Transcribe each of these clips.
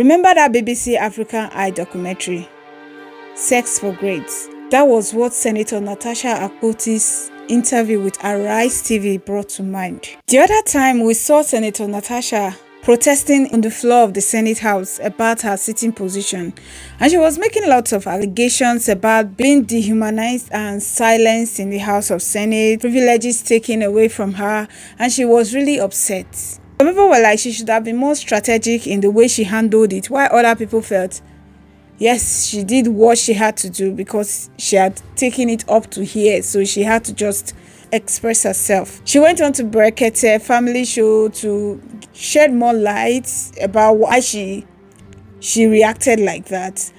Remember that BBC African Eye documentary, Sex for Grades? That was what Senator Natasha Akpoti's interview with Arise TV brought to mind. The other time we saw Senator Natasha protesting on the floor of the Senate House about her sitting position, and she was making lots of allegations about being dehumanized and silenced in the House of Senate, privileges taken away from her, and she was really upset. Some people were like she should have been more strategic in the way she handled it, while other people felt, yes, she did what she had to do because she had taken it up to here, so she had to just express herself. She went on to Brekete family show to shed more light about why she reacted like that.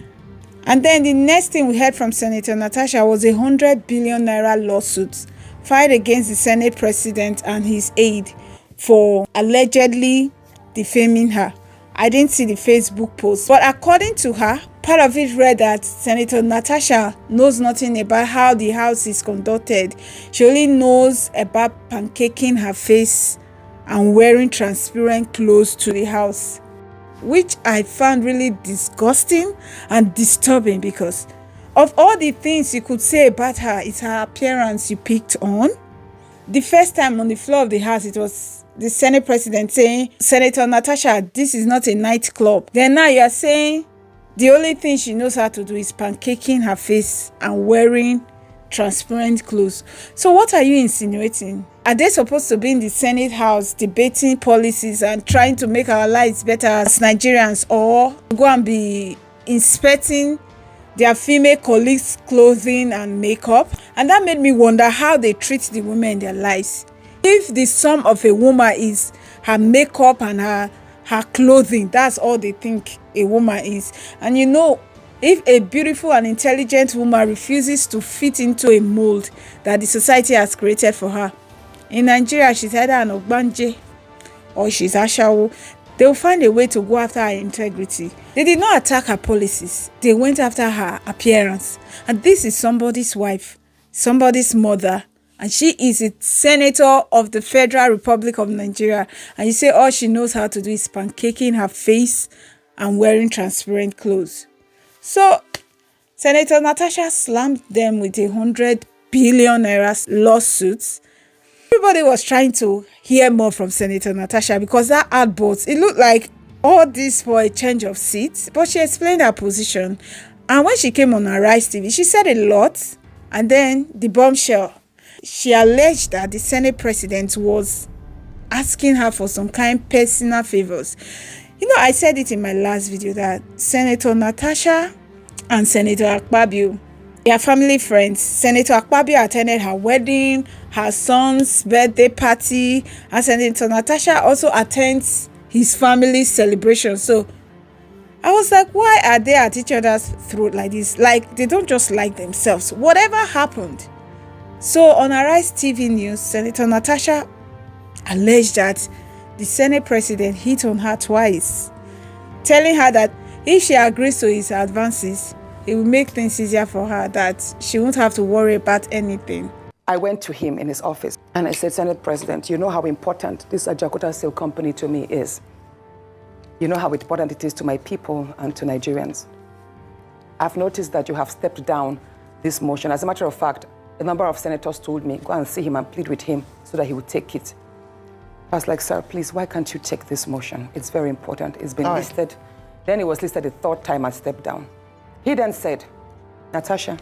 And then the next thing we heard from Senator Natasha was 100 billion naira lawsuit filed against the Senate President and his aide for allegedly defaming her. I didn't see the Facebook post, but according to her, part of it read that Senator Natasha knows nothing about how the House is conducted. She only knows about pancaking her face and wearing transparent clothes to the House, which I found really disgusting and disturbing, because of all the things you could say about her, it's her appearance you picked on. The first time on the floor of the House, it was the Senate President saying, Senator Natasha, this is not a nightclub. Then now you are saying the only thing she knows how to do is pancaking her face and wearing transparent clothes. So what are you insinuating? Are they supposed to be in the Senate House debating policies and trying to make our lives better as Nigerians, or go and be inspecting their female colleagues' clothing and makeup? And that made me wonder how they treat the women in their lives. If the sum of a woman is her makeup and her clothing, that's all they think a woman is. And you know, if a beautiful and intelligent woman refuses to fit into a mold that the society has created for her, in Nigeria, she's either an ogbanje or she's ashawo. They will find a way to go after her integrity. They did not attack her policies. They went after her appearance. And this is somebody's wife, somebody's mother. And she is a senator of the Federal Republic of Nigeria. And you say all she knows how to do is pancaking her face and wearing transparent clothes. So Senator Natasha slammed them with 100 billion naira lawsuits. Everybody was trying to hear more from Senator Natasha because that outburst, it looked like all this for a change of seats. But she explained her position. And when she came on Arise TV, she said a lot. And then the bombshell. She alleged that the Senate President was asking her for some kind of personal favors. You know, I said it in my last video that Senator Natasha and Senator Akpabio, they are family friends. Senator Akpabio attended her wedding, her son's birthday party, and Senator Natasha also attends his family's celebration. So I was like, why are they at each other's throat like this? Like, they don't just like themselves. Whatever happened. So on Arise TV News, Senator Natasha alleged that the Senate President hit on her twice, telling her that if she agrees to his advances, it will make things easier for her, that she won't have to worry about anything. I went to him in his office and I said, Senate President, you know how important this Ajaokuta Steel Company to me is. You know how important it is to my people and to Nigerians. I've noticed that you have stepped down this motion. As a matter of fact, a number of senators told me, go and see him and plead with him so that he would take it. I was like, sir, please, why can't you take this motion? It's very important. It's been listed. Then it was listed the third time I stepped down. He then said, Natasha,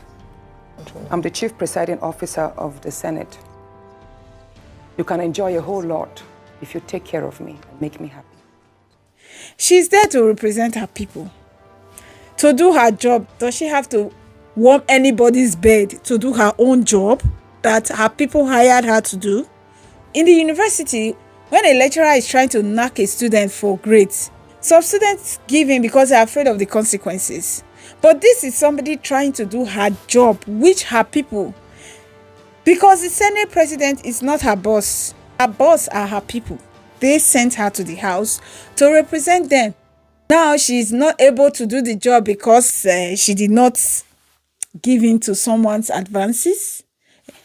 I'm the chief presiding officer of the Senate. You can enjoy a whole lot if you take care of me and make me happy. She's there to represent her people. To do her job, does she have to warm anybody's bed to do her own job that her people hired her to do? In the university, when a lecturer is trying to knock a student for grades, some students give in because they're afraid of the consequences. But this is somebody trying to do her job, which her people, because the Senate President is not her boss. Her boss are her people. They sent her to the House to represent them. Now she is not able to do the job because she did not give in to someone's advances.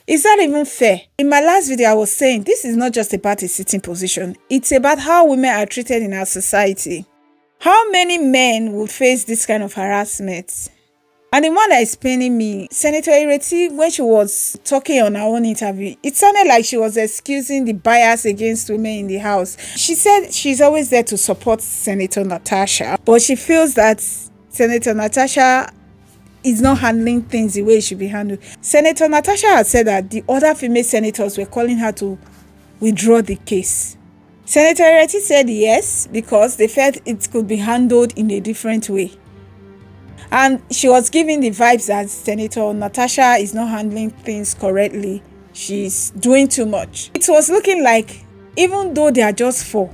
Is that even fair? In my last video, I was saying this is not just about a sitting position. It's about how women are treated in our society. How many men would face this kind of harassment? And the one that is paining me, Senator Ireti, when she was talking on her own interview, it sounded like she was excusing the bias against women in the House. She said she's always there to support Senator Natasha, but she feels that Senator Natasha is not handling things the way it should be handled. Senator Natasha had said that the other female senators were calling her to withdraw the case. Senator Ireti said yes, because they felt it could be handled in a different way. And she was giving the vibes that Senator Natasha is not handling things correctly. She's doing too much. It was looking like, even though they are just four,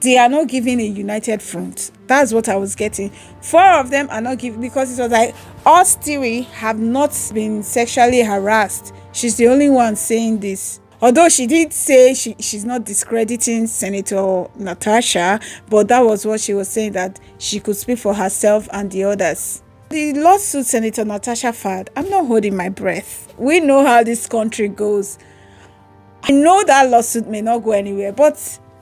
they are not giving a united front. That's what I was getting. Four of them are not giving, because it was like, us three have not been sexually harassed. She's the only one saying this. Although she did say she's not discrediting Senator Natasha, but that was what she was saying, that she could speak for herself and the others. The lawsuit Senator Natasha filed, I'm not holding my breath. We know how this country goes. I know that lawsuit may not go anywhere, but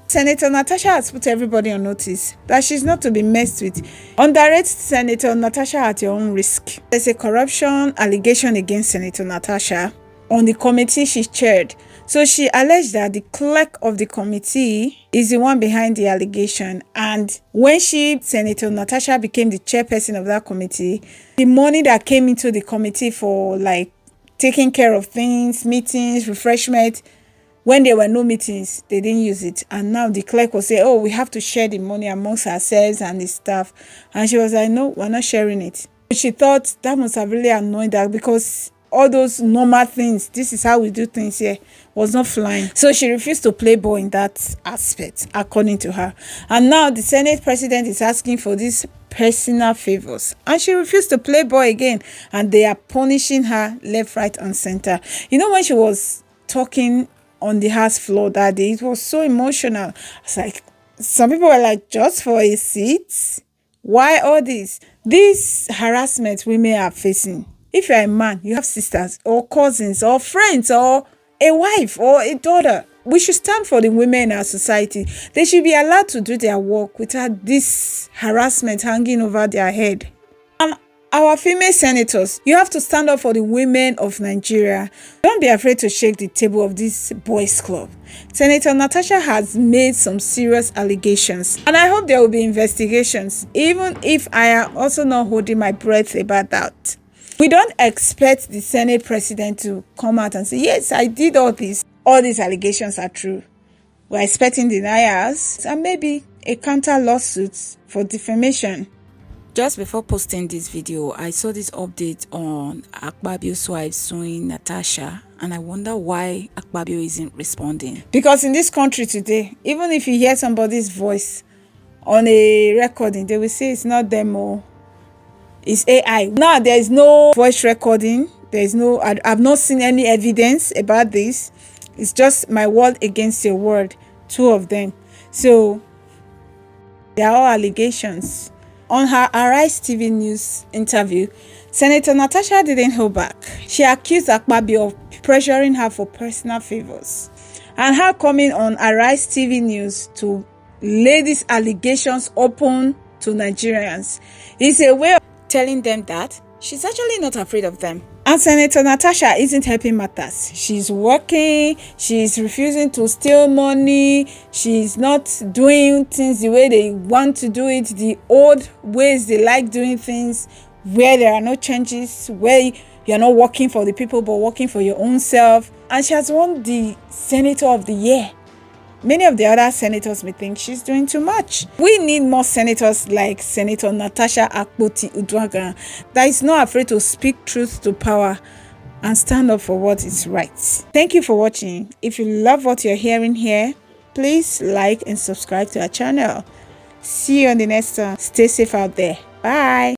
Senator Natasha has put everybody on notice that she's not to be messed with. Underrate Senator Natasha at your own risk. There's a corruption allegation against Senator Natasha on the committee she chaired. So she alleged that the clerk of the committee is the one behind the allegation. And when Senator Natasha became the chairperson of that committee, the money that came into the committee for like taking care of things, meetings, refreshment, when there were no meetings, they didn't use it. And now the clerk will say, oh, we have to share the money amongst ourselves and the staff. And she was like, no, we're not sharing it. She thought that must have really annoyed her, because all those normal things, this is how we do things here, was not flying. So she refused to play ball in that aspect, according to her. And now the Senate President is asking for these personal favors, and she refused to play ball again. And they are punishing her left, right, and center. You know, when she was talking on the House floor that day, it was so emotional. It's like, some people were like, just for a seat? Why all this? This harassment women are facing. If you're a man, you have sisters or cousins or friends or a wife or a daughter. We should stand for the women in our society. They should be allowed to do their work without this harassment hanging over their head. And our female senators, you have to stand up for the women of Nigeria. Don't be afraid to shake the table of this boys' club. Senator Natasha has made some serious allegations, and I hope there will be investigations, even if I am also not holding my breath about that. We don't expect the Senate President to come out and say, yes, I did all this. All these allegations are true. We're expecting denials and maybe a counter lawsuit for defamation. Just before posting this video, I saw this update on Akpabio's wife suing Natasha, and I wonder why Akpabio isn't responding. Because in this country today, even if you hear somebody's voice on a recording, they will say it's not them or it's AI. Now there is no voice recording. There is no, I've not seen any evidence about this. It's just my word against your word, two of them. So they are all allegations. On her Arise TV News interview, Senator Natasha didn't hold back. She accused Akpabio of pressuring her for personal favors, and her coming on Arise TV News to lay these allegations open to Nigerians is a way of telling them that she's actually not afraid of them. And Senator Natasha isn't helping matters. She's working, she's refusing to steal money, she's not doing things the way they want to do it, the old ways they like doing things, where there are no changes, where you're not working for the people but working for your own self. And she has won the Senator of the Year. Many of the other senators may think she's doing too much. We need more senators like Senator Natasha Akpoti-Uduaghan that is not afraid to speak truth to power and stand up for what is right. Thank you for watching. If you love what you're hearing here, please like and subscribe to our channel. See you on the next one. Stay safe out there. Bye.